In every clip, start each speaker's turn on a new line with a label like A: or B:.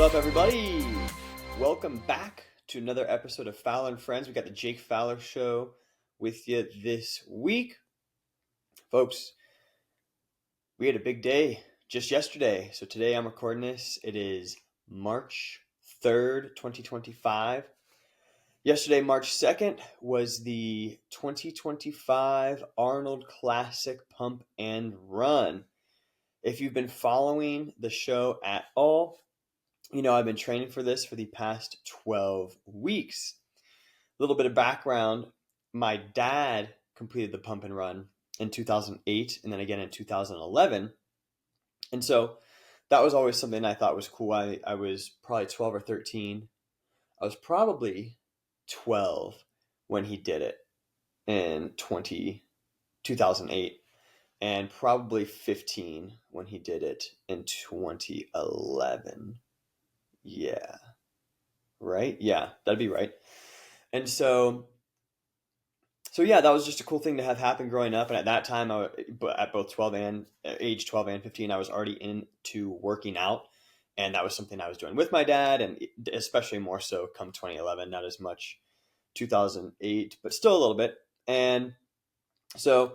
A: up, everybody? Welcome back to another episode of Fowler and Friends. We got the Jake Fowler Show with you this week. Folks, we had a big day just yesterday. So today I'm recording this. It is March 3rd, 2025. Yesterday, March 2nd, was the 2025 Arnold Classic Pump and Run. If you've been following the show at all, you know I've been training for this for the past 12 weeks. A little bit of background, my dad completed the pump and run in 2008 and then again in 2011. And so that was always something I thought was cool. I was probably 12 or 13. I was probably 12 when he did it in 2008 and probably 15 when he did it in 2011. Yeah. Right? Yeah, that'd be right. And so yeah, that was just a cool thing to have happen growing up. And at that time, at both age 12 and 15, I was already into working out. And that was something I was doing with my dad, and especially more so come 2011, not as much 2008, but still a little bit. And so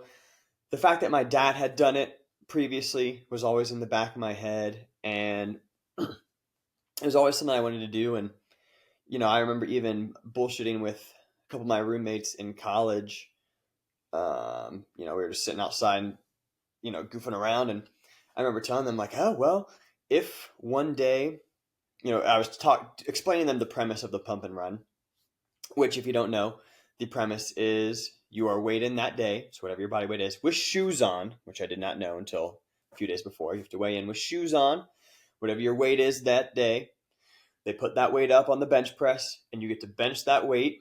A: the fact that my dad had done it previously was always in the back of my head. And it was always something I wanted to do. And, you know, I remember even bullshitting with a couple of my roommates in college. We were just sitting outside and, goofing around. And I remember telling them, like, oh, well, if one day, I was explaining them the premise of the pump and run, which, if you don't know, the premise is you are weighing that day, so whatever your body weight is, with shoes on, which I did not know until a few days before. You have to weigh in with shoes on, whatever your weight is that day. They put that weight up on the bench press, and you get to bench that weight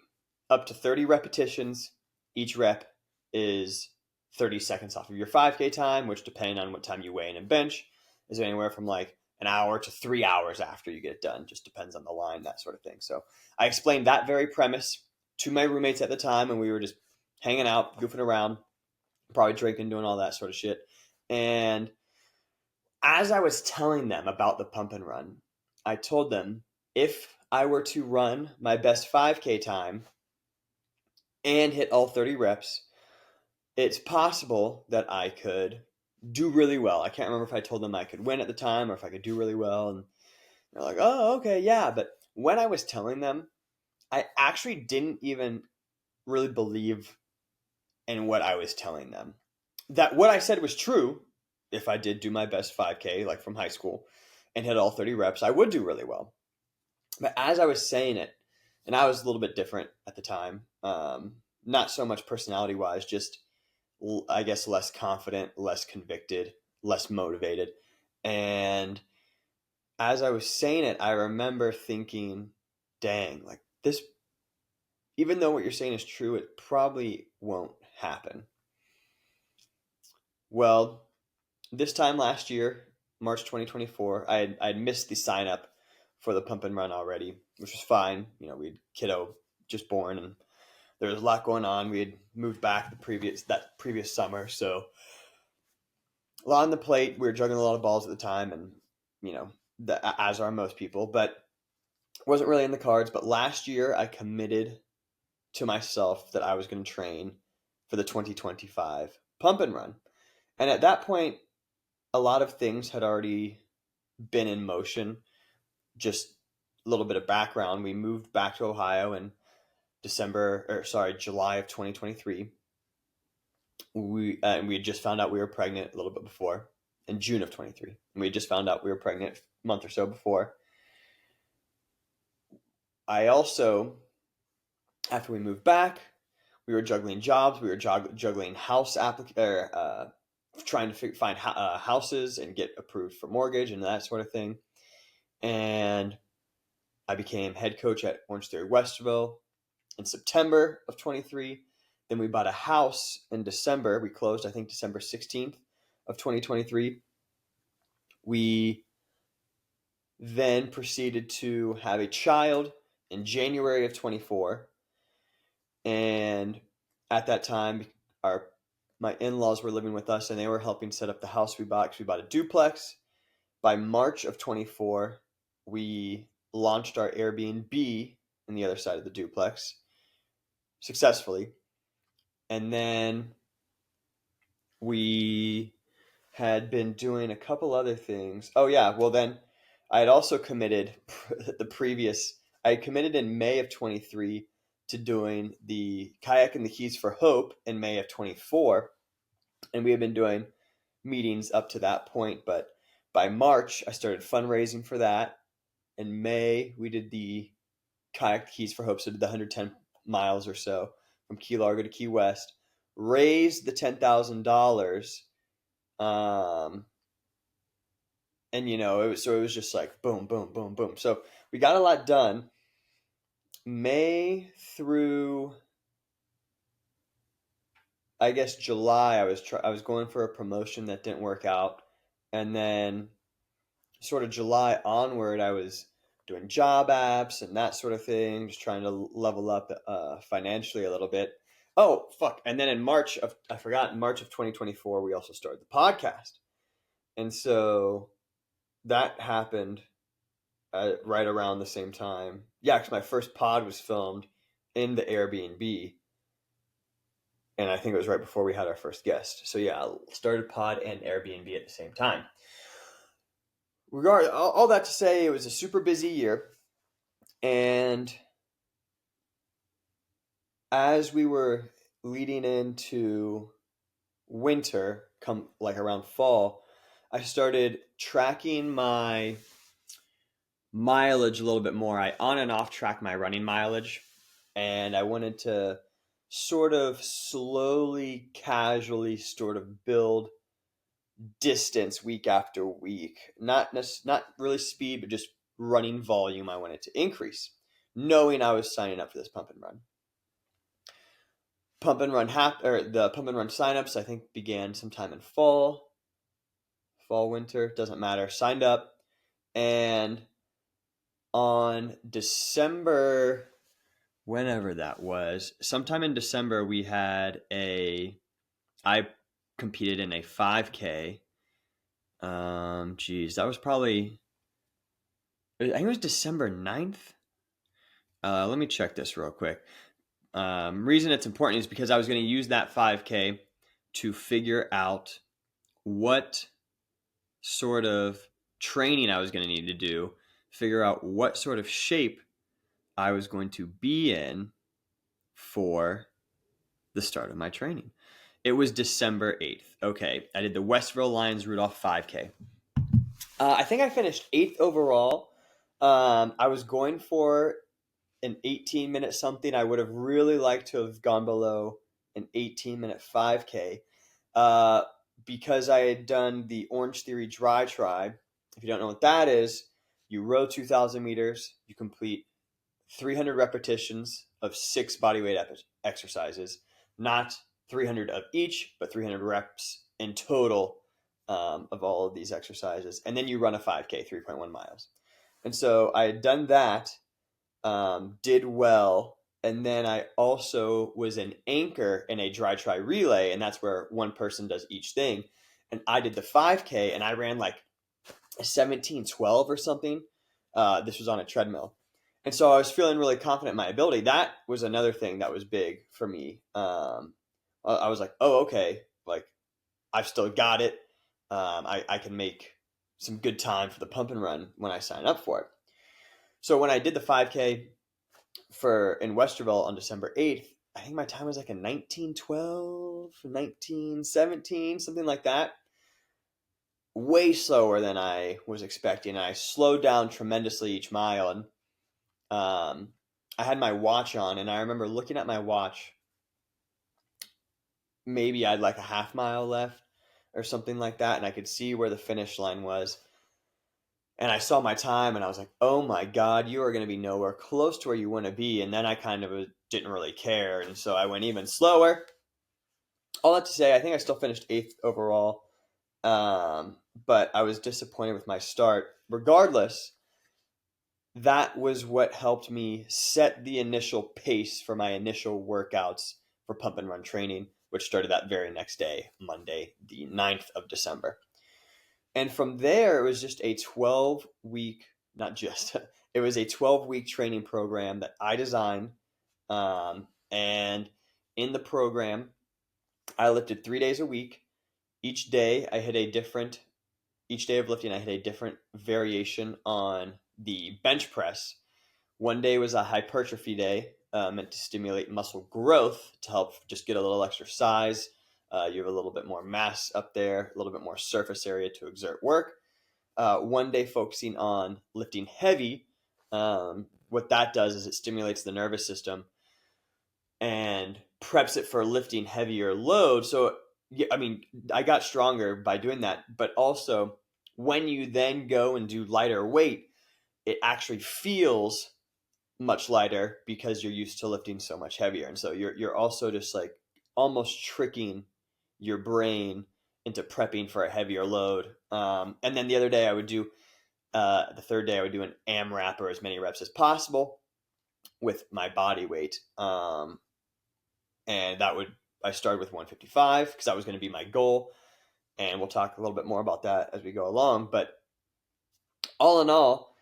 A: up to 30 repetitions. Each rep is 30 seconds off of your 5K time, which, depending on what time you weigh in and bench, is anywhere from like an hour to 3 hours after you get it done. Just depends on the line, that sort of thing. So I explained that very premise to my roommates at the time, and we were just hanging out, goofing around, probably drinking, doing all that sort of shit. And as I was telling them about the pump and run, I told them if I were to run my best 5K time and hit all 30 reps, it's possible that I could do really well. I can't remember if I told them I could win at the time or if I could do really well. And they're like, oh, okay, yeah. But when I was telling them, I actually didn't even really believe in what I was telling them. That what I said was true. If I did do my best 5K, like from high school, and hit all 30 reps, I would do really well. But as I was saying it, and I was a little bit different at the time, not so much personality-wise, just, I guess, less confident, less convicted, less motivated. And as I was saying it, I remember thinking, dang, like this, even though what you're saying is true, it probably won't happen. Well, this time last year, March 2024, I'd missed the sign up for the pump and run already, which was fine. We had kiddo just born, and there was a lot going on. We had moved back that previous summer, so a lot on the plate. We were juggling a lot of balls at the time, and as are most people, but it wasn't really in the cards. But last year, I committed to myself that I was going to train for the 2025 pump and run, and at that point, a lot of things had already been in motion. Just a little bit of background. We moved back to Ohio in July of 2023. We had just found out we were pregnant a little bit before, in June of 23. And we had just found out we were pregnant a month or so before. I also, after we moved back, we were juggling jobs. We were juggling house trying to find houses and get approved for mortgage and that sort of thing. And I became head coach at Orange Theory Westerville in September of 23. Then we bought a house in December. We closed, I think, December 16th of 2023. We then proceeded to have a child in January of 24. And at that time, my in-laws were living with us, and they were helping set up the house we bought, because we bought a duplex. By March of 24, we launched our Airbnb in the other side of the duplex successfully. And then we had been doing a couple other things. Oh yeah, well then I had also committed I committed in May of 23 to doing the Kayak and the Keys for Hope in May of 24, and we had been doing meetings up to that point, but by March I started fundraising for that. In May we did the Kayak Keys for Hope, so did the 110 miles or so from Key Largo to Key West, raised the $10,000. And it was just like boom, boom, boom, boom. So we got a lot done. May through, I guess, July, I was going for a promotion that didn't work out, and then sort of July onward, I was doing job apps and that sort of thing, just trying to level up financially a little bit. Oh fuck! And then in March of 2024, we also started the podcast, and so that happened right around the same time. Yeah, because my first pod was filmed in the Airbnb, and I think it was right before we had our first guest. So yeah, I started pod and Airbnb at the same time. All that to say, it was a super busy year, and as we were leading into winter, come like around fall, I started tracking my mileage a little bit more. I on and off track my running mileage, and I wanted to sort of slowly, casually sort of build distance week after week. Not really speed, but just running volume I wanted to increase, knowing I was signing up for this pump and run. The pump and run signups I think began sometime in winter, doesn't matter. Signed up, and on December, whenever that was, sometime in December, I competed in a 5K. That was probably, I think it was December 9th. Let me check this real quick. Reason it's important is because I was going to use that 5K to figure out what sort of training I was going to need to do, figure out what sort of shape I was going to be in for the start of my training. It was December 8th. Okay, I did the Westville Lions Rudolph 5K. I think I finished 8th overall. I was going for an 18-minute something. I would have really liked to have gone below an 18-minute 5K because I had done the Orange Theory Dry Try. If you don't know what that is, you row 2,000 meters, you complete 300 repetitions of 6 bodyweight exercises, not 300 of each, but 300 reps in total of all of these exercises. And then you run a 5K, 3.1 miles. And so I had done that, did well, and then I also was an anchor in a dry try relay, and that's where one person does each thing. And I did the 5K, and I ran like a 17:12 or something. This was on a treadmill. And so I was feeling really confident in my ability. That was another thing that was big for me. I was like, oh, okay, like I've still got it. I can make some good time for the pump and run when I sign up for it. So when I did the 5K in Westerville on December 8th, I think my time was like a 19:12, 19:17, something like that. Way slower than I was expecting. I slowed down tremendously each mile, and I had my watch on, and I remember looking at my watch. Maybe I had like a half mile left or something like that, and I could see where the finish line was. And I saw my time, and I was like, oh my God, you are going to be nowhere close to where you want to be. And then I kind of didn't really care, and so I went even slower. All that to say, I think I still finished 8th overall, but I was disappointed with my start. Regardless, that was what helped me set the initial pace for my initial workouts for pump and run training, which started that very next day, Monday, the 9th of December. And from there, it was just a 12-week not just, it was a 12-week training program that I designed. And in the program, I lifted 3 days a week. Each day I hit a different, each day of lifting, I hit a different variation on the bench press. One day was a hypertrophy day, meant to stimulate muscle growth to help just get a little extra size. You have a little bit more mass up there, a little bit more surface area to exert work. One day focusing on lifting heavy. What that does is it stimulates the nervous system and preps it for lifting heavier load. So, yeah, I mean, I got stronger by doing that, but also when you then go and do lighter weight, it actually feels much lighter because you're used to lifting so much heavier. And so you're also just like almost tricking your brain into prepping for a heavier load. And then the other day I would do the third day I would do an AMRAP, or as many reps as possible with my body weight. And that would, I started with 155 because that was going to be my goal. And we'll talk a little bit more about that as we go along. But all in all,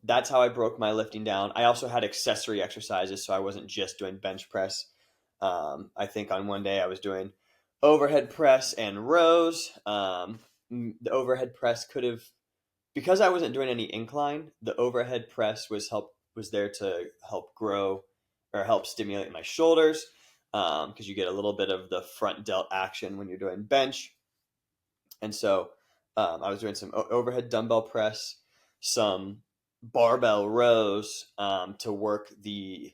A: that's how I broke my lifting down. I also had accessory exercises, so I wasn't just doing bench press. I think on one day I was doing overhead press and rows. The overhead press could have, because I wasn't doing any incline, the overhead press was there to help grow or help stimulate my shoulders, because you get a little bit of the front delt action when you're doing bench. And so I was doing some overhead dumbbell press, some barbell rows, to work the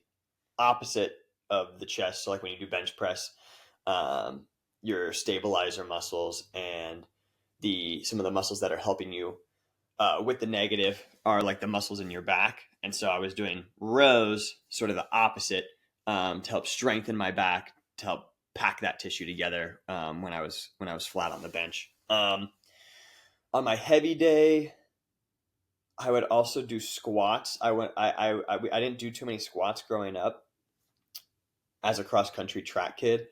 A: opposite of the chest. So like when you do bench press, your stabilizer muscles and some of the muscles that are helping you with the negative are like the muscles in your back. And so I was doing rows, sort of the opposite, to help strengthen my back, to help pack that tissue together when I was flat on the bench. On my heavy day, I would also do squats. I didn't do too many squats growing up as a cross country track kid,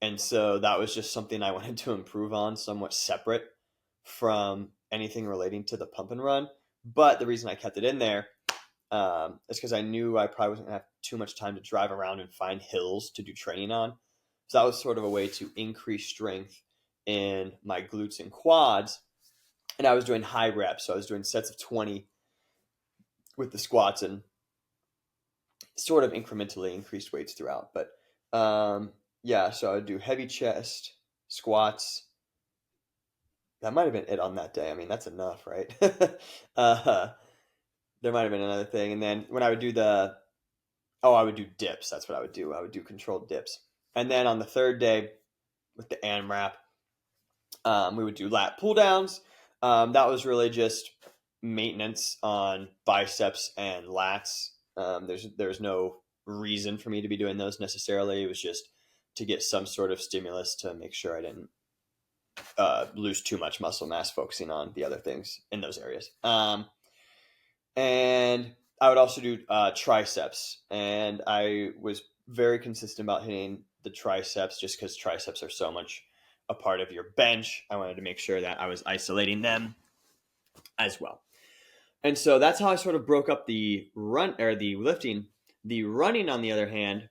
A: and so that was just something I wanted to improve on, somewhat separate from anything relating to the pump and run. But the reason I kept it in there is because I knew I probably wasn't gonna have too much time to drive around and find hills to do training on. So that was sort of a way to increase strength in my glutes and quads. And I was doing high reps, so I was doing sets of 20 with the squats and sort of incrementally increased weights throughout. But yeah, so I would do heavy chest, squats. That might have been it on that day. I mean, that's enough, right? uh, there might have been another thing. And then when I would do I would do dips. That's what I would do. I would do controlled dips. And then on the third day with the AMRAP, we would do lat pull downs. That was really just maintenance on biceps and lats. There's no reason for me to be doing those necessarily. It was just to get some sort of stimulus to make sure I didn't lose too much muscle mass focusing on the other things in those areas. And I would also do triceps, and I was very consistent about hitting the triceps just because triceps are so much a part of your bench. I wanted to make sure that I was isolating them as well. And so that's how I sort of broke up the run or the lifting. The running, on the other hand,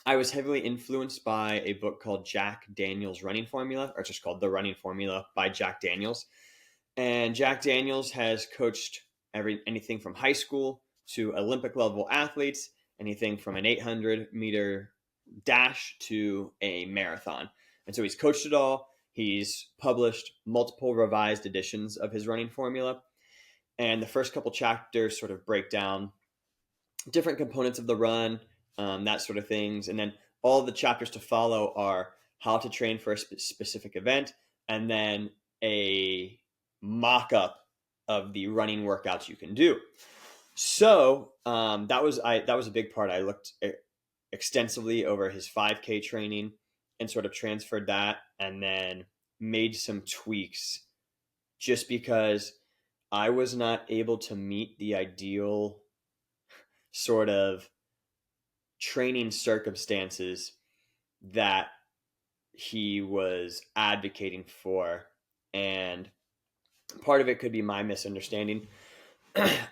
A: I was heavily influenced by a book called Jack Daniels' Running Formula, or it's just called The Running Formula by Jack Daniels. And Jack Daniels has coached anything from high school to Olympic level athletes, anything from an 800-meter dash to a marathon. And so he's coached it all. He's published multiple revised editions of his running formula. And the first couple chapters sort of break down different components of the run, that sort of things. And then all the chapters to follow are how to train for a specific event, and then a mock-up of the running workouts you can do. So that was a big part. I looked extensively over his 5K training and sort of transferred that, and then made some tweaks just because I was not able to meet the ideal sort of training circumstances that he was advocating for. And part of it could be my misunderstanding.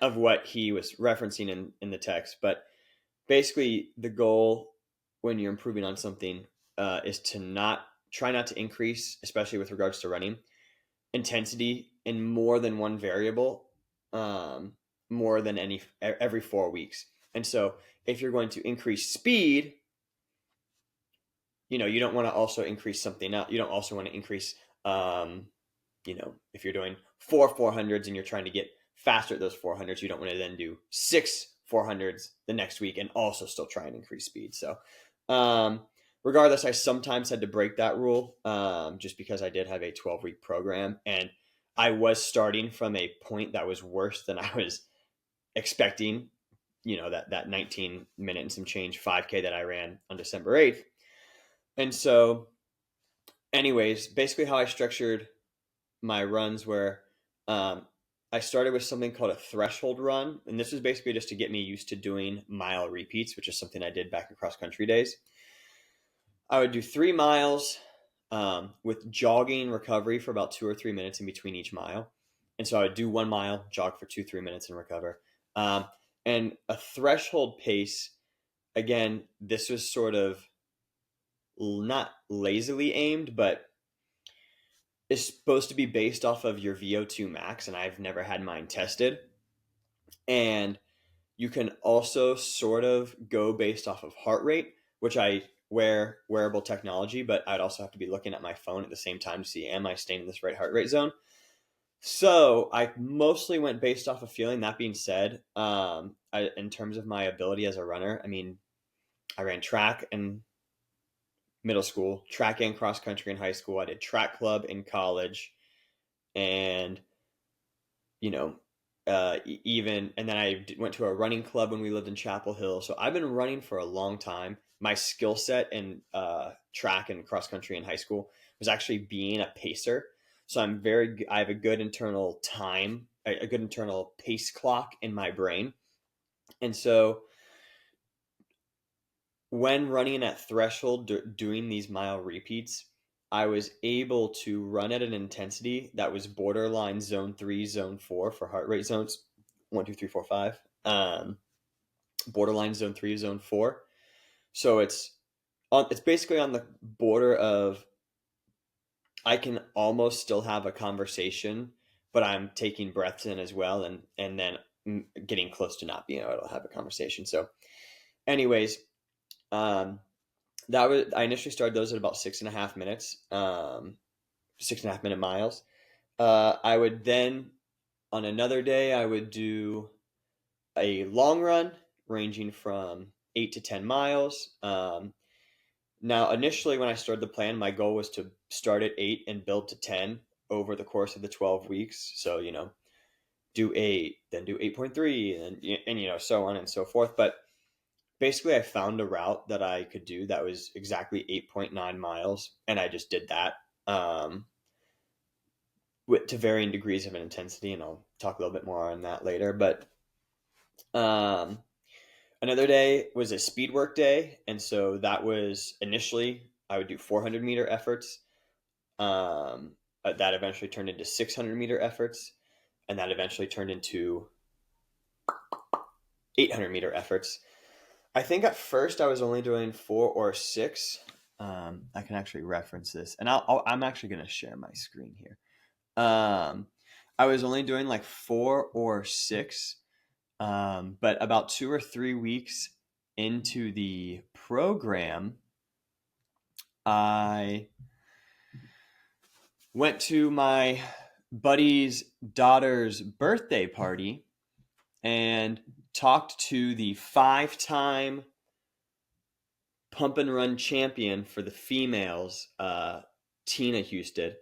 A: of what he was referencing in the text. But basically, the goal when you're improving on something is to try not to increase, especially with regards to running, intensity in more than one variable, more than every 4 weeks. And so if you're going to increase speed, you don't want to also increase something else. You don't also want to increase, if you're doing 400s and you're trying to get faster at those 400s, you don't want to then do 6 400s the next week and also still try and increase speed. So, regardless, I sometimes had to break that rule, just because I did have a 12-week program and I was starting from a point that was worse than I was expecting, that 19-minute and some change 5K that I ran on December 8th. And so, anyways, basically how I structured my runs were, I started with something called a threshold run. And this was basically just to get me used to doing mile repeats, which is something I did back in cross country days. I would do 3 miles with jogging recovery for about 2 or 3 minutes in between each mile. And so I would do 1 mile, jog for 2-3 minutes and recover. And a threshold pace, again, this was sort of not lazily aimed, but is supposed to be based off of your VO2 max, and I've never had mine tested. And you can also sort of go based off of heart rate, which I wear wearable technology, but I'd also have to be looking at my phone at the same time to see, am I staying in this right heart rate zone? So I mostly went based off of feeling. That being said, in terms of my ability as a runner, I mean, I ran track in middle school, track and cross country in high school. I did track club in college, and and then I went to a running club when we lived in Chapel Hill. So I've been running for a long time. My skill set in track and cross country in high school was actually being a pacer. So I have a good internal time, a good internal pace clock in my brain. And so when running at threshold, doing these mile repeats, I was able to run at an intensity that was borderline zone 3, zone 4 for heart rate zones 1, 2, 3, 4, 5. Borderline zone 3, zone 4. So it's basically on the border of, I can almost still have a conversation, but I'm taking breaths in as well, and then getting close to not being able to have a conversation. So, anyways, I initially started those at about 6.5 minutes, 6.5 minute miles. I would then, on another day, I would do a long run ranging from 8 to 10 miles. Now, initially, when I started the plan, my goal was to start at 8 and build to 10 over the course of the 12 weeks. So, do 8, then do 8.3, and so on and so forth. But basically, I found a route that I could do that was exactly 8.9 miles, and I just did that, to varying degrees of intensity, and I'll talk a little bit more on that later. But another day was a speed work day, and so that was, initially I would do 400-meter efforts. That eventually turned into 600-meter efforts, and that eventually turned into 800-meter efforts. I think at first I was only doing 4 or 6. I can actually reference this, and I'm actually going to share my screen here. I was only doing like 4 or 6, but about 2 or 3 weeks into the program, I went to my buddy's daughter's birthday party and talked to the 5-time pump and run champion for the females, Tina Houston,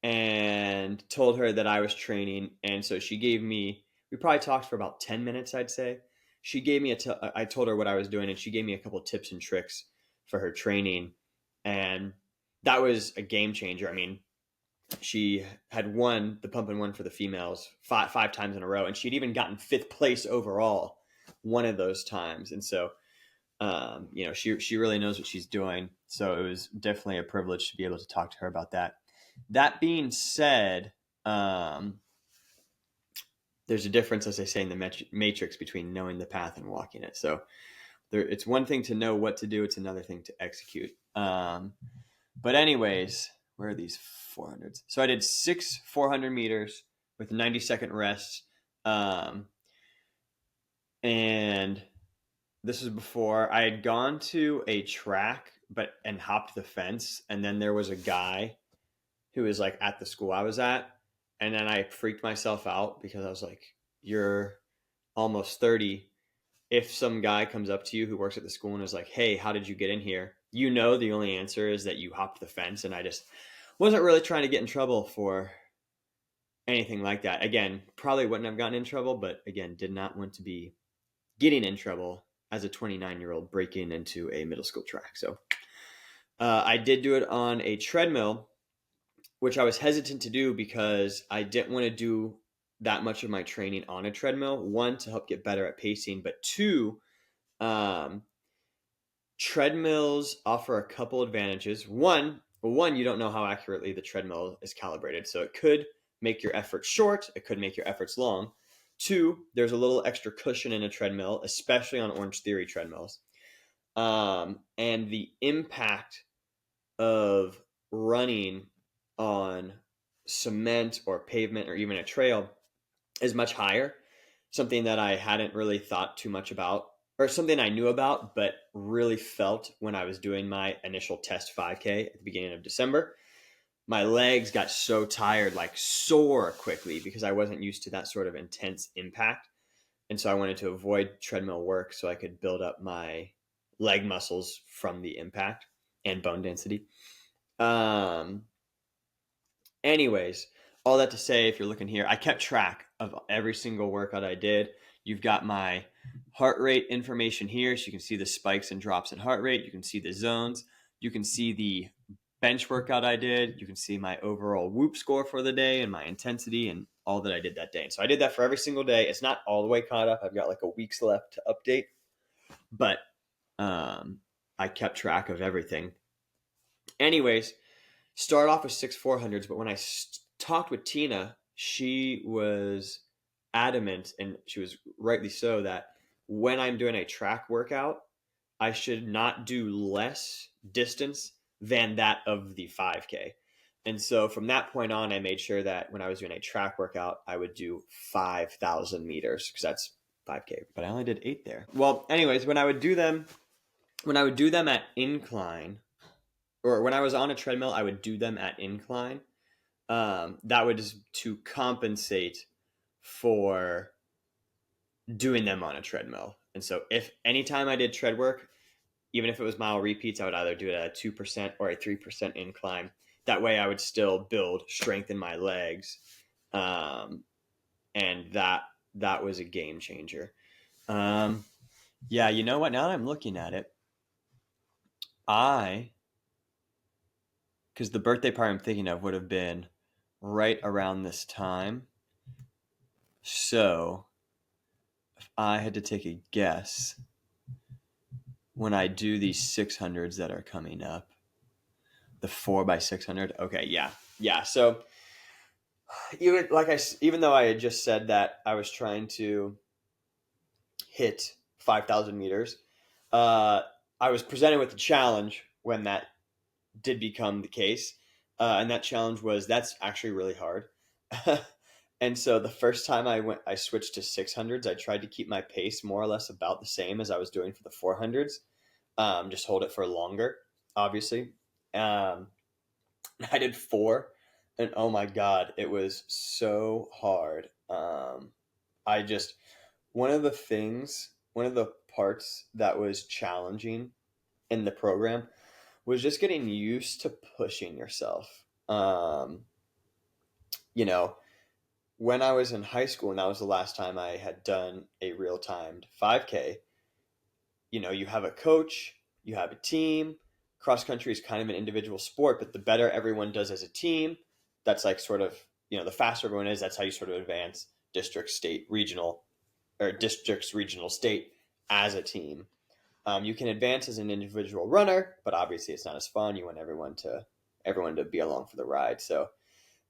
A: and told her that I was training. And so she gave me, we probably talked for about 10 minutes, I'd say. She gave me I told her what I was doing, and she gave me a couple tips and tricks for her training. And that was a game changer. I mean, she had won the pump and run for the females five times in a row, and she'd even gotten 5th place overall one of those times. And so, she really knows what she's doing. So it was definitely a privilege to be able to talk to her about that. That being said, there's a difference, as I say in the matrix, between knowing the path and walking it. So it's one thing to know what to do. It's another thing to execute. But anyways, where are these 400s? So I did 6 400 meters with 90-second rest. And this was before I had gone to a track, and hopped the fence. And then there was a guy who was like at the school I was at. And then I freaked myself out because I was like, you're almost 30. If some guy comes up to you who works at the school and is like, hey, how did you get in here? You know, the only answer is that you hopped the fence. And I just wasn't really trying to get in trouble for anything like that. Again, probably wouldn't have gotten in trouble, but again, did not want to be getting in trouble as a 29-year-old breaking into a middle school track. So I did do it on a treadmill, which I was hesitant to do because I didn't want to do that much of my training on a treadmill. One, to help get better at pacing, but two, treadmills offer a couple advantages. One, you don't know how accurately the treadmill is calibrated, so it could make your efforts short, it could make your efforts long. Two, there's a little extra cushion in a treadmill, especially on Orange Theory treadmills. And the impact of running on cement or pavement or even a trail is much higher. Something that I hadn't really thought too much about, or something I knew about, but really felt when I was doing my initial test 5K at the beginning of December. My legs got so tired, like sore quickly, because I wasn't used to that sort of intense impact. And so I wanted to avoid treadmill work so I could build up my leg muscles from the impact and bone density. Anyways, all that to say, if you're looking here, I kept track of every single workout I did. You've got my heart rate information here, so you can see the spikes and drops in heart rate. You can see the zones. You can see the bench workout I did. You can see my overall Whoop score for the day and my intensity and all that I did that day. And so I did that for every single day. It's not all the way caught up. I've got like a week's left to update, but I kept track of everything. Anyways, start off with 6 400s, but when I talked with Tina, she was adamant, and she was rightly so, that when I'm doing a track workout, I should not do less distance than that of the 5K. And so from that point on, I made sure that when I was doing a track workout, I would do 5,000 meters, because that's 5K, but I only did 8 there. Well, anyways, when I would do them at incline, or when I was on a treadmill, I would do them at incline. That was to compensate for doing them on a treadmill. And so if anytime I did tread work, even if it was mile repeats, I would either do it at a 2% or a 3% incline. That way I would still build strength in my legs. And that was a game changer. Yeah, you know what? Now that I'm looking at it, because the birthday party I'm thinking of would have been right around this time. So if I had to take a guess, when I do these 600s that are coming up, the 4x600. Okay, yeah. So even though I had just said that I was trying to hit 5,000 meters, I was presented with a challenge when that did become the case, and that challenge was, that's actually really hard. And so the first time I switched to 600s. I tried to keep my pace more or less about the same as I was doing for the 400s. Just hold it for longer, obviously. I did 4, and oh my God, it was so hard. I just, one of the parts that was challenging in the program was just getting used to pushing yourself. You know, when I was in high school, and that was the last time I had done a real timed 5K, you have a coach, you have a team. Cross country is kind of an individual sport, but the better everyone does as a team, that's like sort of, the faster everyone is, that's how you sort of advance district, state, regional, or districts, regional, state as a team. You can advance as an individual runner, but obviously it's not as fun. You want everyone to be along for the ride. So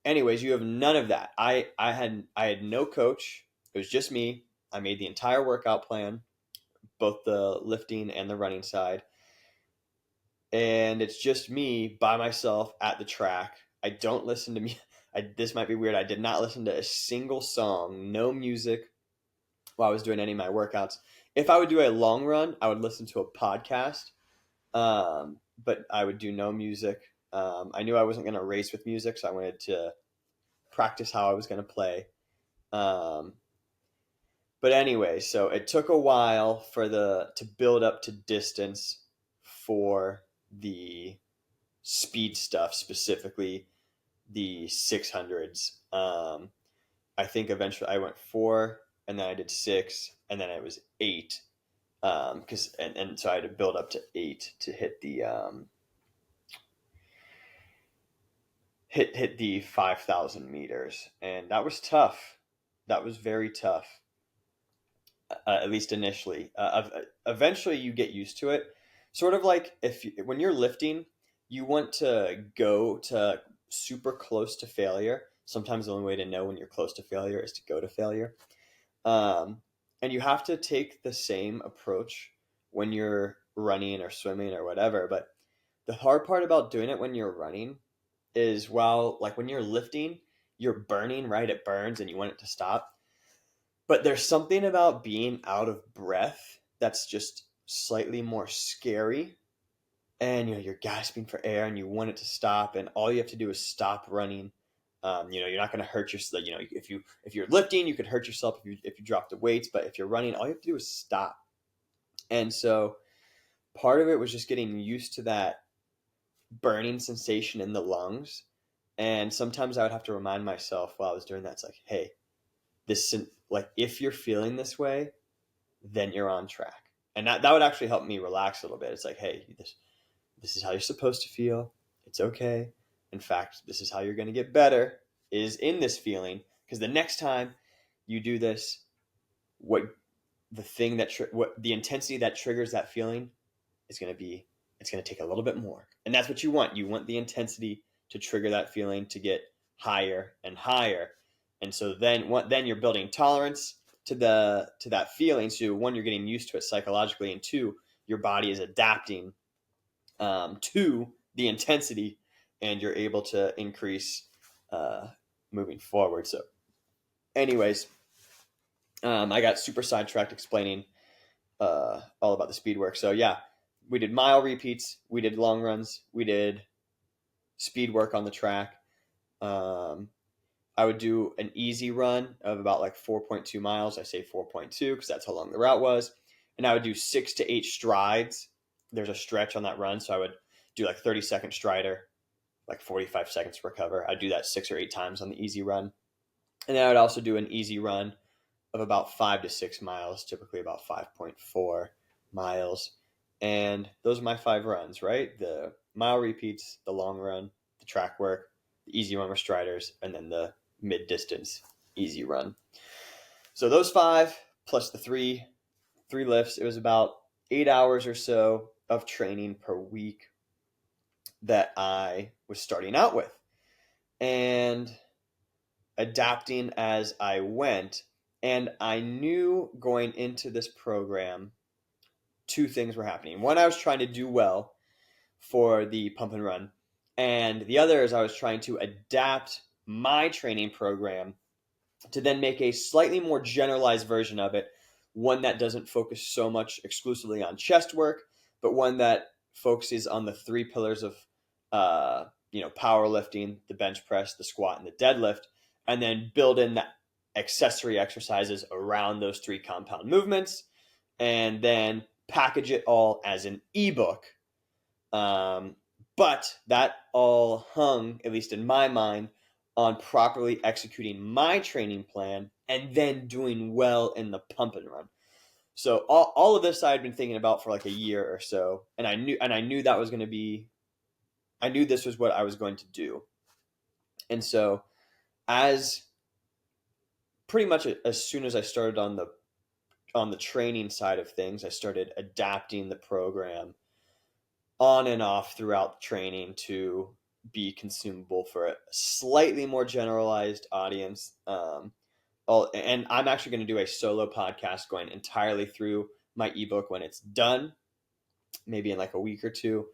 A: anyways, you have none of that. I had no coach. It was just me. I made the entire workout plan, both the lifting and the running side. And it's just me by myself at the track. I don't listen to me. This might be weird. I did not listen to a single song, no music while I was doing any of my workouts. If I would do a long run, I would listen to a podcast, but I would do no music. I knew I wasn't going to race with music, so I wanted to practice how I was going to play. Um, but anyway, so it took a while to build up to distance for the speed stuff, specifically the 600s. I think eventually I went 4, and then I did 6, and then it was 8. Because and so I had to build up to 8 to hit the hit the 5,000 meters, and that was tough. That was very tough, at least initially. Eventually, you get used to it. Sort of like when you're lifting, you want to go to super close to failure. Sometimes the only way to know when you're close to failure is to go to failure. Um, and you have to take the same approach when you're running or swimming or whatever. But the hard part about doing it when you're running is like when you're lifting, you're burning, right? It burns and you want it to stop. But there's something about being out of breath that's just slightly more scary. And you're gasping for air and you want it to stop, and all you have to do is stop running. You're not going to hurt yourself. If you're lifting, you could hurt yourself if you drop the weights. But if you're running, all you have to do is stop. And so part of it was just getting used to that burning sensation in the lungs. And sometimes I would have to remind myself while I was doing that, it's like, hey, if you're feeling this way, then you're on track. And that would actually help me relax a little bit. It's like, hey, this is how you're supposed to feel. It's okay. In fact, this is how you're going to get better, is in this feeling. Because the next time you do this, what the intensity that triggers that feeling is going to be, it's going to take a little bit more. And that's what you want. You want the intensity to trigger that feeling to get higher and higher. And so then you're building tolerance to that feeling. So one, you're getting used to it psychologically, and two, your body is adapting to the intensity, and you're able to increase moving forward. So anyways, I got super sidetracked explaining all about the speed work. So yeah, we did mile repeats, we did long runs, we did speed work on the track. I would do an easy run of about like 4.2 miles. I say 4.2 because that's how long the route was. And I would do 6 to 8 strides. There's a stretch on that run, so I would do like 30-second strider, like 45 seconds to recover. I'd do that 6 or 8 times on the easy run. And then I would also do an easy run of about 5 to 6 miles, typically about 5.4 miles. And those are my 5 runs, right? The mile repeats, the long run, the track work, the easy run with striders, and then the mid-distance easy run. So those 5 plus the three lifts, it was about 8 hours or so of training per week that I was starting out with, and adapting as I went. And I knew going into this program, 2 things were happening. One, I was trying to do well for the pump and run, and the other is I was trying to adapt my training program to then make a slightly more generalized version of it, one that doesn't focus so much exclusively on chest work, but one that focuses on the 3 pillars of powerlifting, the bench press, the squat, and the deadlift, and then build in the accessory exercises around those 3 compound movements, and then package it all as an ebook. But that all hung, at least in my mind, on properly executing my training plan and then doing well in the pump and run. So all of this I had been thinking about for like a year or so, and I knew that was going to be, I knew this was what I was going to do. And so as pretty much as soon as I started on the training side of things, I started adapting the program on and off throughout training to be consumable for a slightly more generalized audience. and I'm actually going to do a solo podcast going entirely through my ebook when it's done, maybe in like a week or two.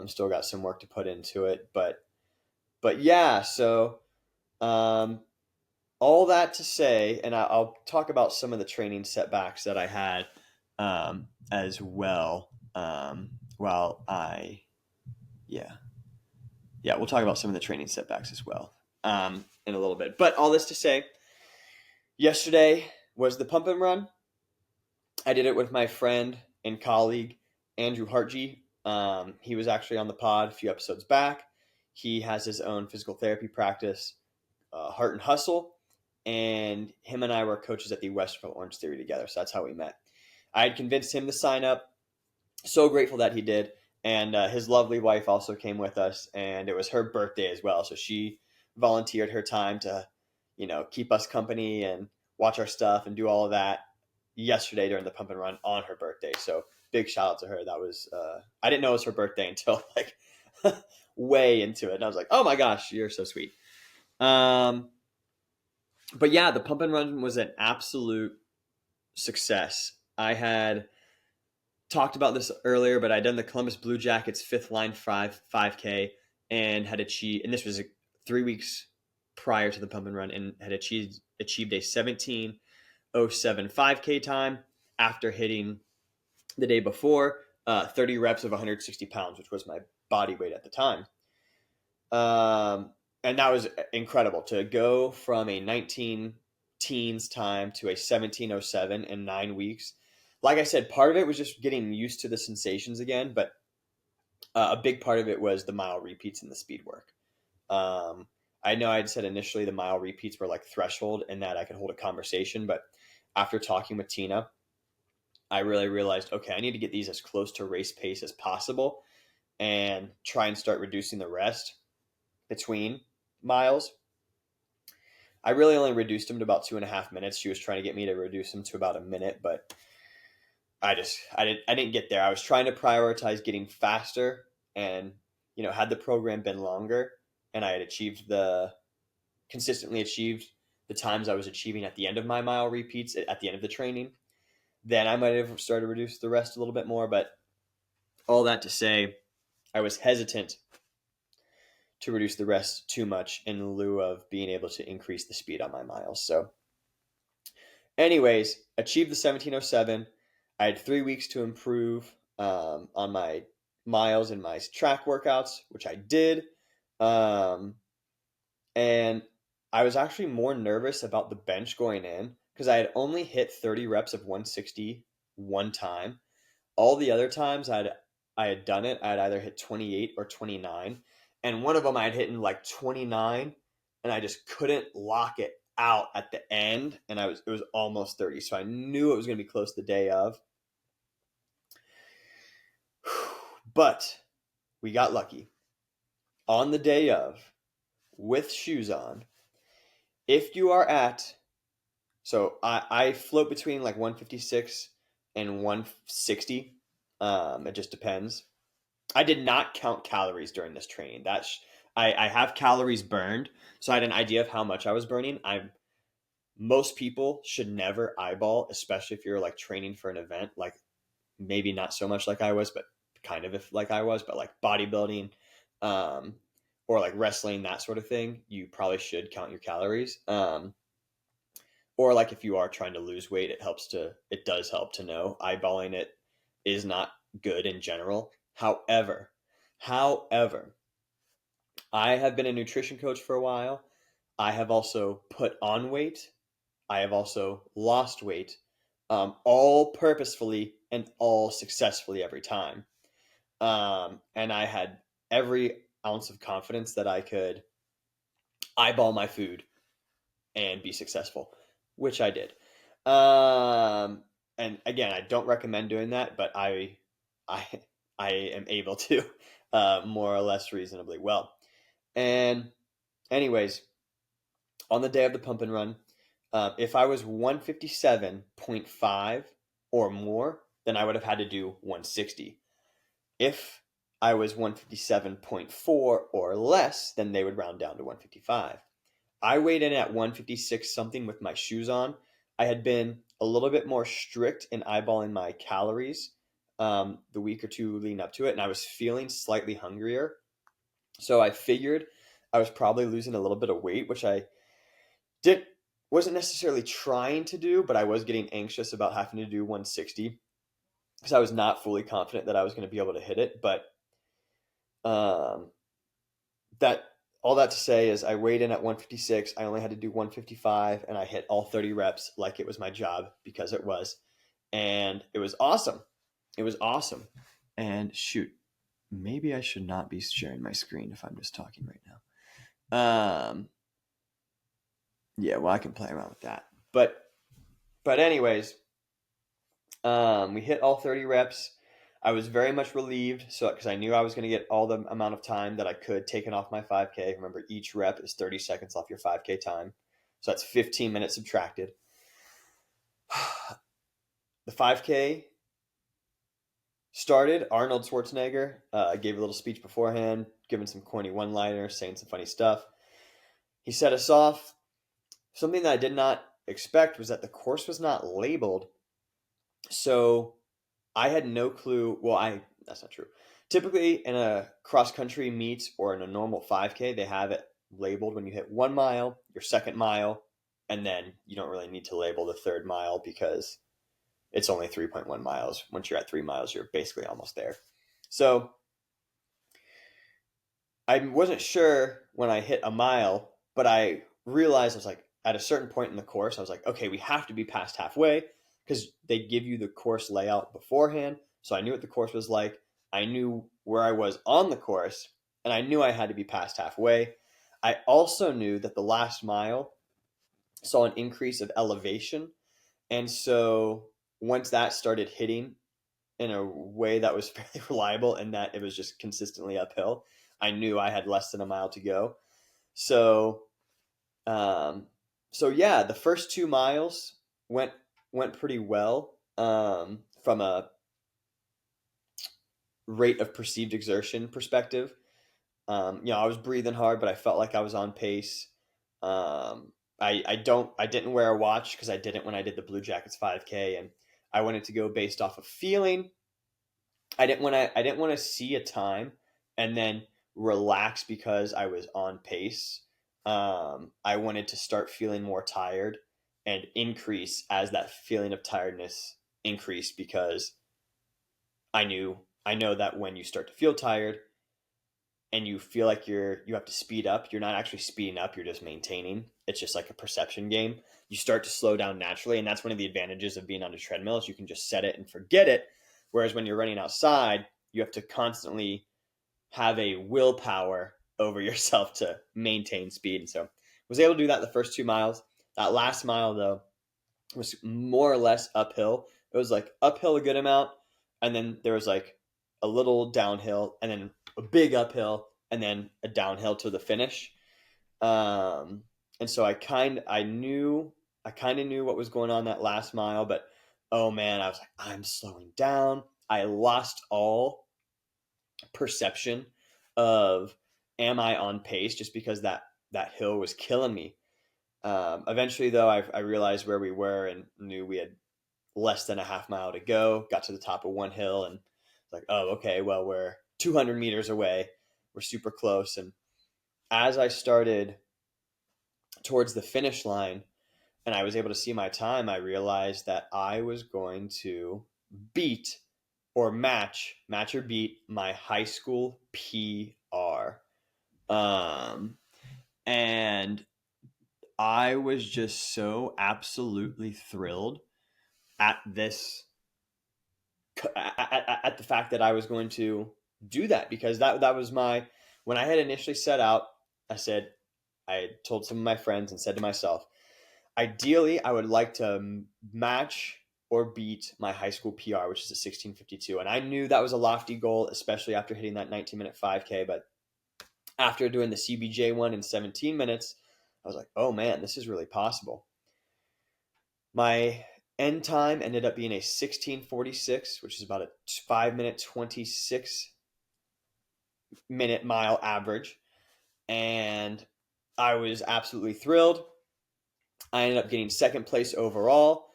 A: Still got some work to put into it, but yeah. So all that to say, and I'll talk about some of the training setbacks that I had as well. While I, yeah, we'll talk about some of the training setbacks as well in a little bit. But all this to say, yesterday was the pump and run. I did it with my friend and colleague, Andrew Hartgee. He was actually on the pod a few episodes back. He has his own physical therapy practice, Heart and Hustle, and him and I were coaches at the Western Orange Theory together, so that's how we met. I had convinced him to sign up. So grateful that he did, and his lovely wife also came with us, and it was her birthday as well, so she volunteered her time to, keep us company and watch our stuff and do all of that yesterday during the pump and run on her birthday. So big shout out to her. That was I didn't know it was her birthday until like way into it, and I was like, oh my gosh, you're so sweet. But yeah, the pump and run was an absolute success. I had talked about this earlier, but I'd done the Columbus Blue Jackets fifth line 5K and had achieved, and this was 3 weeks prior to the pump and run, and had achieved a 17:07 5K time after hitting the day before 30 reps of 160 pounds, which was my body weight at the time. And that was incredible to go from a 19 teens time to a 17:07 in 9 weeks. Like I said, part of it was just getting used to the sensations again, but a big part of it was the mile repeats and the speed work. I know I'd said initially the mile repeats were like threshold and that I could hold a conversation, but after talking with Tina, I really realized, okay, I need to get these as close to race pace as possible and try and start reducing the rest between miles. I really only reduced them to about 2.5 minutes. She was trying to get me to reduce them to about a minute, but I didn't get there. I was trying to prioritize getting faster, and had the program been longer and I had consistently achieved the times I was achieving at the end of my mile repeats at the end of the training, then I might have started to reduce the rest a little bit more. But all that to say, I was hesitant to reduce the rest too much in lieu of being able to increase the speed on my miles. So anyways, achieved the 17:07. I had 3 weeks to improve on my miles and my track workouts, which I did. And I was actually more nervous about the bench going in because I had only hit 30 reps of 160 one time. All the other times I had done it, I had either hit 28 or 29. And one of them I had hit in like 29, and I just couldn't lock it out at the end, and it was almost 30. So I knew it was going to be close the day of. But we got lucky. On the day of, with shoes on, if you are at, so I float between like 156 and 160. It just depends. I did not count calories during this training. I have calories burned, so I had an idea of how much I was burning. Most people should never eyeball, especially if you're like training for an event, like maybe not so much like I was, but kind of if like I was, but like bodybuilding, or like wrestling, that sort of thing, you probably should count your calories. Or like if you are trying to lose weight, it does help to know. Eyeballing it is not good in general. However, I have been a nutrition coach for a while. I have also put on weight. I have also lost weight, all purposefully and all successfully every time. And I had every ounce of confidence that I could eyeball my food and be successful, which I did. And again, I don't recommend doing that, but I am able to more or less reasonably well. And anyways, on the day of the pump and run, if I was 157.5 or more, then I would have had to do 160. If I was 157.4 or less, then they would round down to 155. I weighed in at 156 something with my shoes on. I had been a little bit more strict in eyeballing my calories the week or two leading up to it, and I was feeling slightly hungrier. So I figured I was probably losing a little bit of weight, which I did wasn't necessarily trying to do, but I was getting anxious about having to do 160 because I was not fully confident that I was going to be able to hit it. But um, that all that to say is I weighed in at 156. I only had to do 155, and I hit all 30 reps like it was my job because it was, and it was awesome. It was awesome. And shoot, maybe I should not be sharing my screen if I'm just talking right now. Yeah, well, I can play around with that. But anyways, we hit all 30 reps. I was very much relieved, so because I knew I was going to get all the amount of time that I could taken off my 5K. Remember, each rep is 30 seconds off your 5K time, so that's 15 minutes subtracted. The 5K started. Arnold Schwarzenegger gave a little speech beforehand, giving some corny one-liners, saying some funny stuff. He set us off. Something that I did not expect was that the course was not labeled, so I had no clue. Well, that's not true. Typically, in a cross country meet or in a normal 5K, they have it labeled when you hit 1 mile, your second mile, and then you don't really need to label the third mile because it's only 3.1 miles. Once you're at 3 miles, you're basically almost there. So I wasn't sure when I hit a mile, but I realized I was like, at a certain point in the course, I was like, okay, we have to be past halfway because they give you the course layout beforehand. So I knew what the course was like. I knew where I was on the course, and I knew I had to be past halfway. I also knew that the last mile saw an increase of elevation. And so once that started hitting in a way that was fairly reliable and that it was just consistently uphill, I knew I had less than a mile to go. So, um, so yeah, the first 2 miles went pretty well from a rate of perceived exertion perspective. I was breathing hard, but I felt like I was on pace. I didn't wear a watch because I didn't when I did the Blue Jackets 5K, and I wanted to go based off of feeling. I didn't want to see a time and then relax because I was on pace. I wanted to start feeling more tired and increase as that feeling of tiredness increased because I know that when you start to feel tired and you feel like you have to speed up, you're not actually speeding up, you're just maintaining. It's just like a perception game. You start to slow down naturally, and that's one of the advantages of being on a treadmill is you can just set it and forget it. Whereas when you're running outside, you have to constantly have a willpower over yourself to maintain speed. And so I was able to do that the first 2 miles. That last mile though was more or less uphill. It was like uphill a good amount, and then there was like a little downhill, and then a big uphill, and then a downhill to the finish. And so I kind of knew what was going on that last mile, but oh man, I was like, I'm slowing down. I lost all perception of am I on pace just because that hill was killing me. Eventually, though, I realized where we were and knew we had less than a half mile to go. Got to the top of one hill and like, oh, okay, well, we're 200 meters away. We're super close. And as I started towards the finish line and I was able to see my time, I realized that I was going to beat or match or beat my high school PR. And I was just so absolutely thrilled at this at the fact that I was going to do that because that was my when I had initially set out. I told some of my friends and said to myself, ideally, I would like to match or beat my high school PR, which is a 16:52. And I knew that was a lofty goal, especially after hitting that 19-minute 5K. But after doing the CBJ one in 17 minutes, I was like, oh man, this is really possible. My end time ended up being a 16:46, which is about a 5-minute 26-minute mile average. And I was absolutely thrilled. I ended up getting second place overall.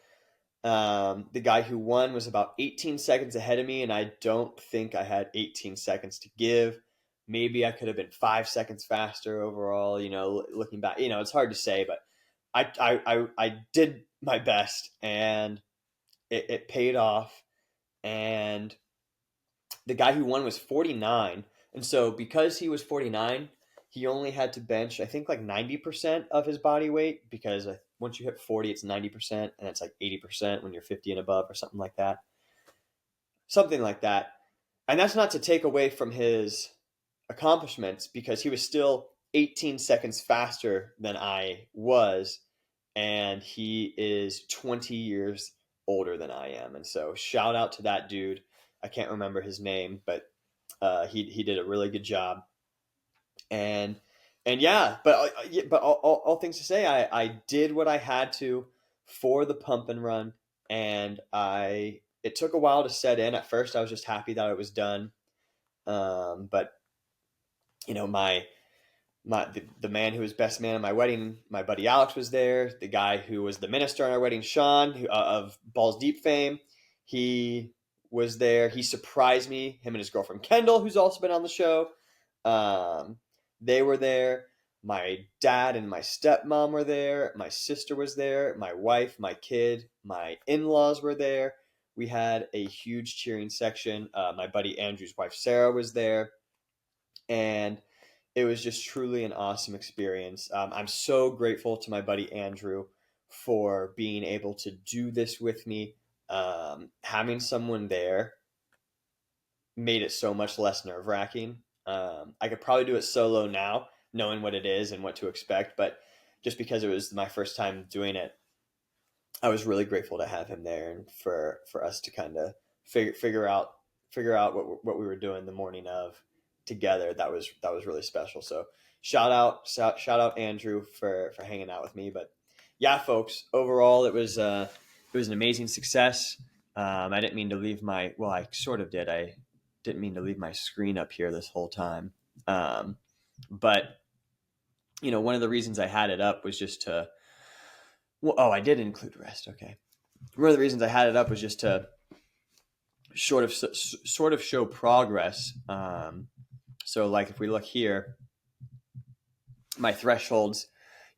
A: The guy who won was about 18 seconds ahead of me, and I don't think I had 18 seconds to give. Maybe I could have been 5 seconds faster overall. Looking back, it's hard to say, but I did my best, and it paid off. And the guy who won was 49, and so because he was 49, he only had to bench, I think, like 90% of his body weight, because once you hit 40, it's 90%, and it's like 80% when you're 50 and above, or something like that. Something like that. And that's not to take away from his accomplishments, because he was still 18 seconds faster than I was, and he is 20 years older than I am. And so shout out to that dude. I can't remember his name, but he did a really good job. And yeah, but all things to say, I did what I had to for the pump and run, and it took a while to set in. At first, I was just happy that it was done. But the man who was best man at my wedding, my buddy Alex, was there. The guy who was the minister on our wedding, Sean, of Balls Deep fame, he was there. He surprised me. Him and his girlfriend Kendall, who's also been on the show, they were there. My dad and my stepmom were there. My sister was there. My wife, my kid, my in-laws were there. We had a huge cheering section. My buddy Andrew's wife Sarah was there, and it was just truly an awesome experience. I'm so grateful to my buddy Andrew for being able to do this with me. Having someone there made it so much less nerve-wracking. I could probably do it solo now, knowing what it is and what to expect, but just because it was my first time doing it, I was really grateful to have him there, and for us to kind of figure out what we were doing the morning of together. That was really special. So shout out Andrew for hanging out with me. But yeah, folks, overall it was an amazing success. I didn't mean to leave I sort of did. I didn't mean to leave my screen up here this whole time. But one of the reasons I had it up was just to, I did include rest. Okay. One of the reasons I had it up was just to sort of show progress. So like if we look here, my thresholds,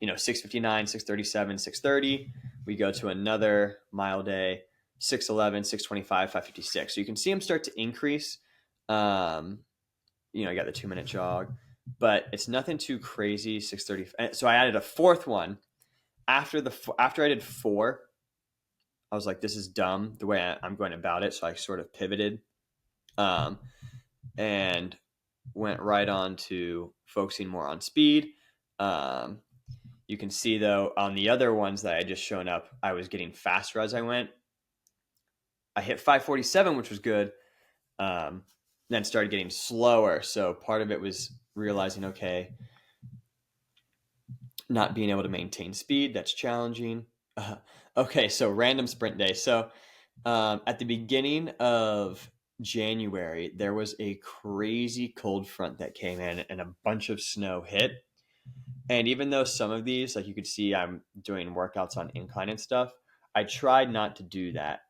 A: 659, 637, 630. We go to another mile day, 611, 625, 556. So you can see them start to increase. I got the 2-minute jog, but it's nothing too crazy. 630. So I added a fourth one after I did 4. I was like, this is dumb the way I'm going about it. So I sort of pivoted, and went right on to focusing more on speed. You can see though, on the other ones that I had just shown up, I was getting faster as I went. I hit 547, which was good. Then started getting slower. So part of it was realizing, okay, not being able to maintain speed, that's challenging. Okay, so random sprint day. So at the beginning of January, there was a crazy cold front that came in, and a bunch of snow hit. And even though some of these, like you could see, I'm doing workouts on incline and stuff, I tried not to do that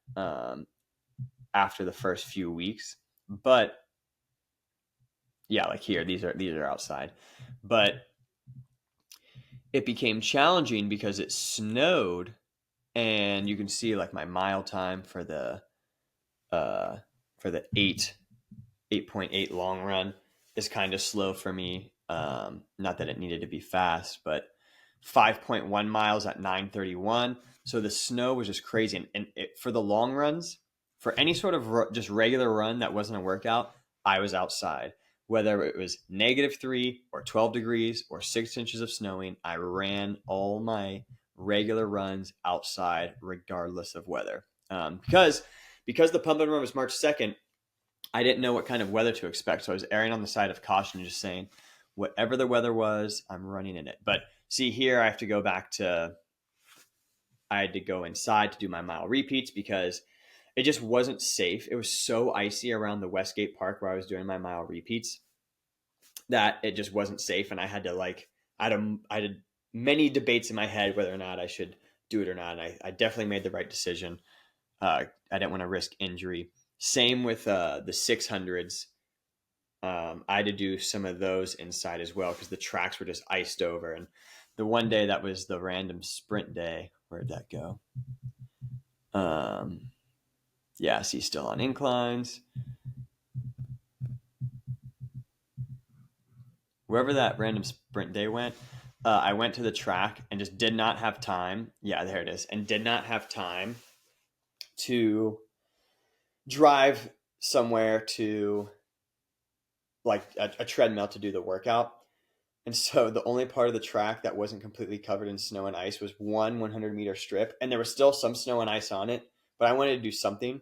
A: after the first few weeks. But yeah, like here, these are outside. But it became challenging because it snowed, and you can see like my mile time for the 8.8 long run is kind of slow for me. Not that it needed to be fast, but 5.1 miles at 9:31. So the snow was just crazy. And for the long runs, for any sort of just regular run that wasn't a workout, I was outside. Whether it was -3 or 12 degrees or 6 inches of snowing, I ran all my regular runs outside regardless of weather. Because the pump and run was March 2nd, I didn't know what kind of weather to expect. So I was erring on the side of caution, just saying, whatever the weather was, I'm running in it. But see here, I had to go inside to do my mile repeats because it just wasn't safe. It was so icy around the Westgate Park where I was doing my mile repeats that it just wasn't safe. And I had to I had many debates in my head whether or not I should do it or not. And I definitely made the right decision. I didn't want to risk injury. Same with the 600s. I had to do some of those inside as well because the tracks were just iced over. And the one day that was the random sprint day, where'd that go? Yeah, see, still on inclines. Wherever that random sprint day went, I went to the track and just did not have time. Yeah, there it is. And did not have time to drive somewhere to like a treadmill to do the workout. And so the only part of the track that wasn't completely covered in snow and ice was one 100-meter strip. And there was still some snow and ice on it, but I wanted to do something.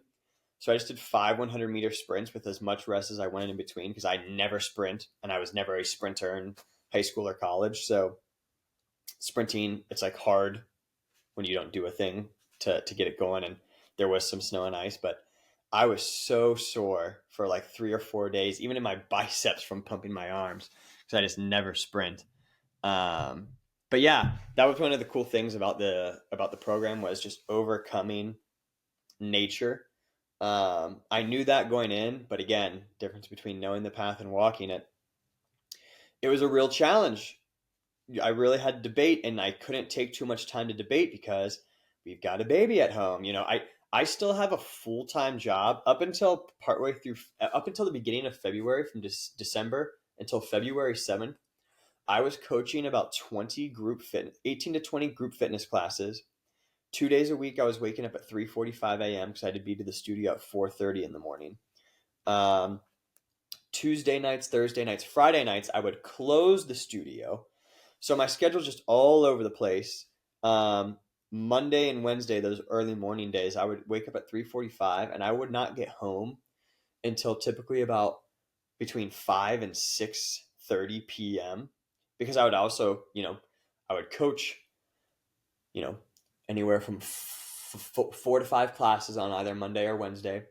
A: So I just did 5 100-meter sprints with as much rest as I wanted in between because I never sprint and I was never a sprinter in high school or college. So sprinting, it's like hard when you don't do a thing to get it going. And there was some snow and ice, but I was so sore for like 3 or 4 days, even in my biceps from pumping my arms because I just never sprint. Um, but yeah, that was one of the cool things about the program was just overcoming nature. I knew that going in, but again, difference between knowing the path and walking it. It was a real challenge. I really had to debate, and I couldn't take too much time to debate because we've got a baby at home. I still have a full time job up until the beginning of February, from December until February 7th. I was coaching about 18 to 20 group fitness classes. 2 days a week, I was waking up at 3:45 a.m. because I had to be to the studio at 4:30 in the morning. Um, Tuesday nights, Thursday nights, Friday nights, I would close the studio. So my schedule's just all over the place. Um, Monday and Wednesday, those early morning days, I would wake up at 3:45 and I would not get home until typically about between 5 and 6:30 p.m. because I would also, I would coach, you know, anywhere from 4 to 5 classes on either Monday or Wednesday,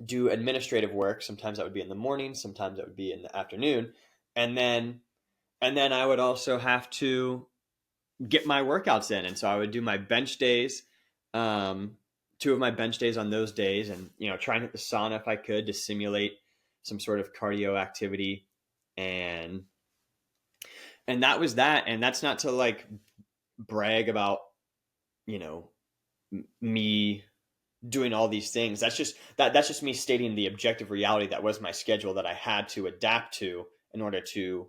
A: do administrative work. Sometimes that would be in the morning, sometimes that would be in the afternoon. And then I would also have to get my workouts in. And so I would do my bench days, um, two of my bench days on those days, and try and hit the sauna if I could to simulate some sort of cardio activity. And that was that. And that's not to like brag about, you know, me doing all these things. That's just me stating the objective reality that was my schedule that I had to adapt to in order to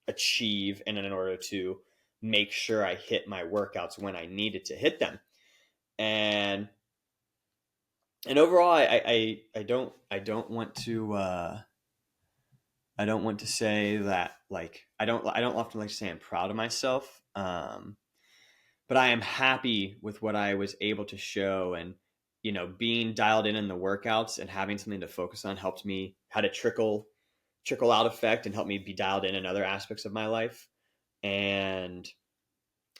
A: achieve and in order to make sure I hit my workouts when I needed to hit them. And overall, I don't want to I don't want to say that like I don't often like to say I'm proud of myself. But I am happy with what I was able to show, and being dialed in the workouts and having something to focus on helped me had a trickle out effect and helped me be dialed in other aspects of my life. And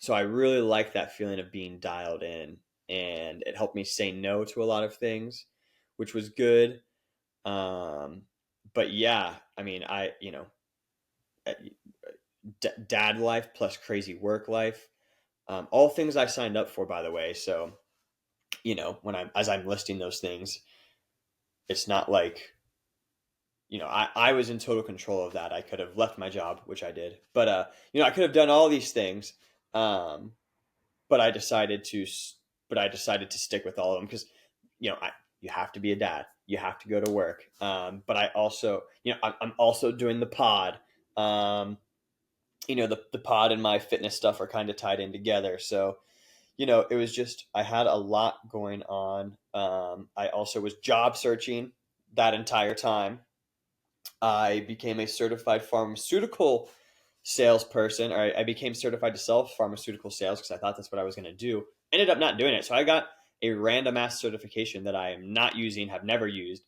A: so I really like that feeling of being dialed in, and it helped me say no to a lot of things, which was good. Um, but yeah, I mean, dad life plus crazy work life, all things I signed up for, by the way. So, when I'm listing those things, it's not like, I was in total control of that. I could have left my job, which I did, but, I could have done all these things. Um, but I decided to, stick with all of them because, you have to be a dad. You have to go to work. But I also, I'm also doing the pod. The pod and my fitness stuff are kind of tied in together. So, it was just, I had a lot going on. I also was job searching that entire time. I became a certified pharmaceutical salesperson, or I became certified to sell pharmaceutical sales because I thought that's what I was going to do. Ended up not doing it. So I got a random ass certification that I am not using, have never used,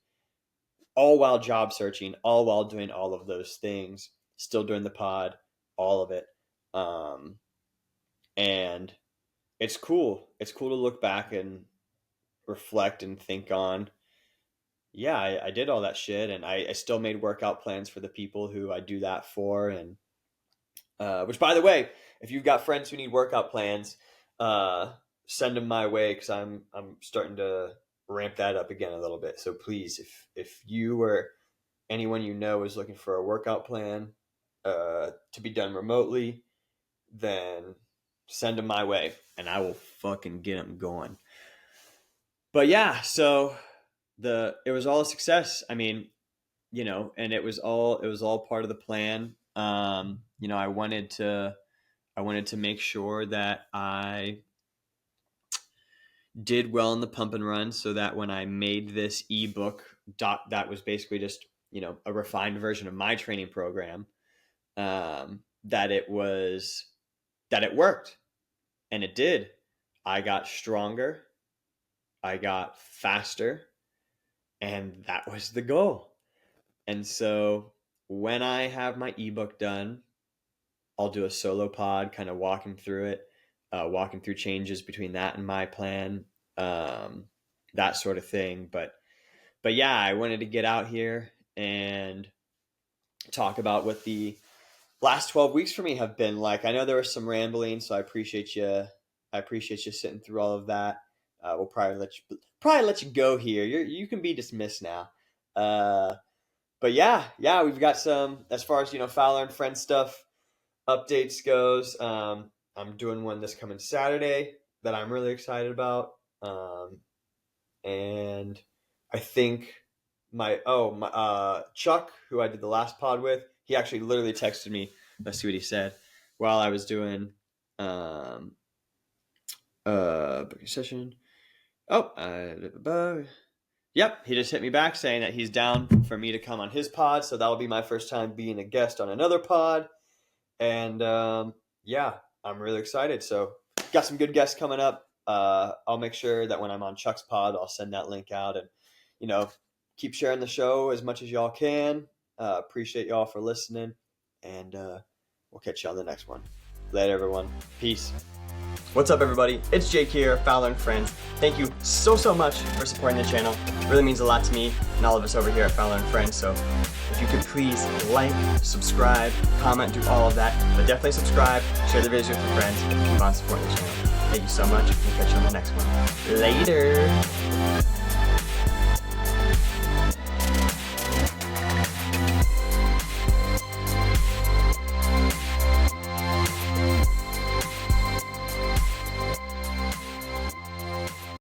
A: all while job searching, all while doing all of those things, still doing the pod, all of it. Um, and it's cool. It's cool to look back and reflect and think on, yeah, I did all that shit, and I still made workout plans for the people who I do that for. And Which, by the way, if you've got friends who need workout plans, send them my way, because I'm starting to ramp that up again a little bit. So please, if you or anyone you know is looking for a workout plan to be done remotely, then send them my way, and I will fucking get them going. But yeah, so it was all a success. I mean, and it was all part of the plan. I wanted to make sure that I did well in the pump and run, so that when I made this ebook, that was basically just, a refined version of my training program, that it worked, and it did. I got stronger, I got faster, and that was the goal. And so when I have my ebook done, I'll do a solo pod, kind of walking through it, walking through changes between that and my plan, that sort of thing. But yeah, I wanted to get out here and talk about what the last 12 weeks for me have been like. I know there was some rambling, so I appreciate you sitting through all of that. We'll probably let you go here. You can be dismissed now. But yeah, we've got some, as far as, Fowler and Friends stuff updates goes. I'm doing one this coming Saturday that I'm really excited about. And I think my Chuck, who I did the last pod with, he actually literally texted me. Let's see what he said while I was doing booking session. Yep, he just hit me back saying that he's down for me to come on his pod, so that'll be my first time being a guest on another pod. And yeah, I'm really excited. So got some good guests coming up. I'll make sure that when I'm on Chuck's pod, I'll send that link out, and keep sharing the show as much as y'all can. Appreciate y'all for listening, and we'll catch you on the next one. Later, everyone. Peace. What's up, everybody? It's Jake here, Fowler and Friends. Thank you so much for supporting the channel. It really means a lot to me and all of us over here at Fowler and Friends. So if you could please like, subscribe, comment, do all of that, but definitely subscribe, share the videos with your friends, and keep on supporting the channel. Thank you so much. We'll catch you on the next one. Later.